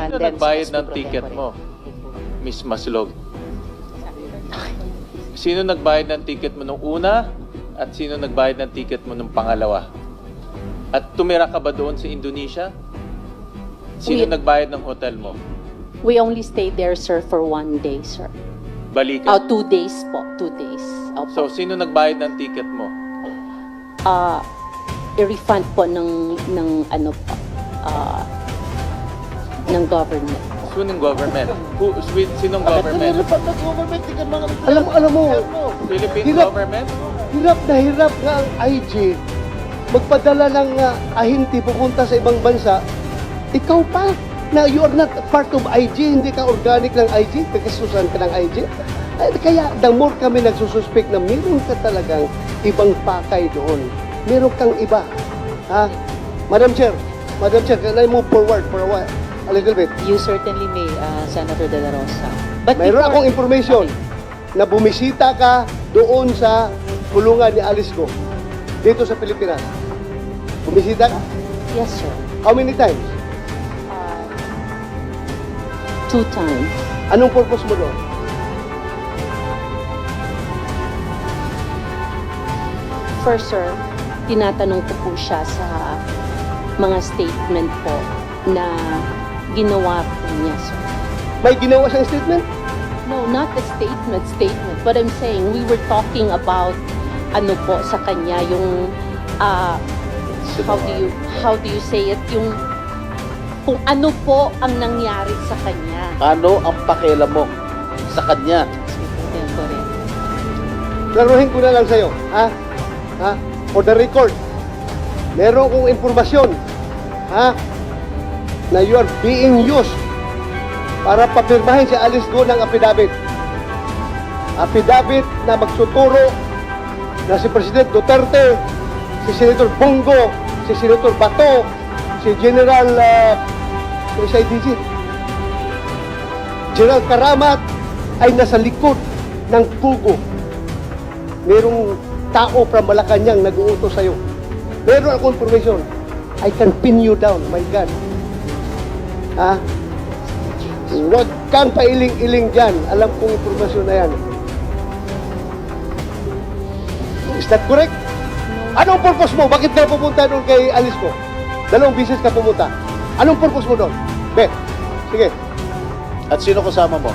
And Sino then nagbayad mas ng pro ticket tempore. mo, Miss Maslog? Sino nagbayad ng ticket mo nung una at sino nagbayad ng ticket mo nung pangalawa? At tumira ka ba doon sa Indonesia? Sino We- nagbayad ng hotel mo? We only stayed there, sir, for 1 day, sir. Balikan. 2 days po. 2 days. So, Opo. sino nagbayad ng ticket mo? I-refund po ng ano po, ng government. Sinong government? Sinong government? Alam mo, Philippine Hirap. government? hirap nga ang IG magpadala ng ahinti pupunta sa ibang bansa. Ikaw pa, na you are not part of IG, hindi ka organic ng IG, nagkasusan ka ng IG. Ay, kaya the more kami nagsususpect na meron ka talagang ibang pakay doon. Meron kang iba. Ha? Madam Chair, can I move forward for a little bit? You certainly may, Senator De La Rosa. But Mayroon before- akong information na bumisita ka doon sa kulungan ni Alice Go dito sa Pilipinas. Bumisita ka? Yes, sir. How many times? 2 times. Anong purpose mo doon? First, sir, tinatanong ko po siya sa mga statement po na ginawa po niya, sir. May ginawa siyang statement? No, not the statement. But I'm saying we were talking about ano po sa kanya yung how do you say it, yung kung ano po ang nangyari sa kanya. Ano ang pakialam mo sa kanya? Tempore. Klaruhin ko na lang sa'yo. Ha? Ha? For the record, meron kong informasyon, ha? Na you are being used para papirmahin si Alice Go ng affidavit. Affidavit na magsuturo na si President Duterte, si Senator Bongo, si Senator Bato, si General SIDG, General Karamat ay nasa likod ng pugo. Merong tao from Malacanang nag-uutos sa'yo. Meron akong information. I can pin you down, my God. Ha? Huwag kang pailing-iling dyan. Alam kong informasyon na yan. Is that correct? Anong purpose mo? Bakit ka pupunta doon kay Alice ko? 2 bisis ka pumunta. Anong purpose mo doon? Be, sige. At sino kasama mo?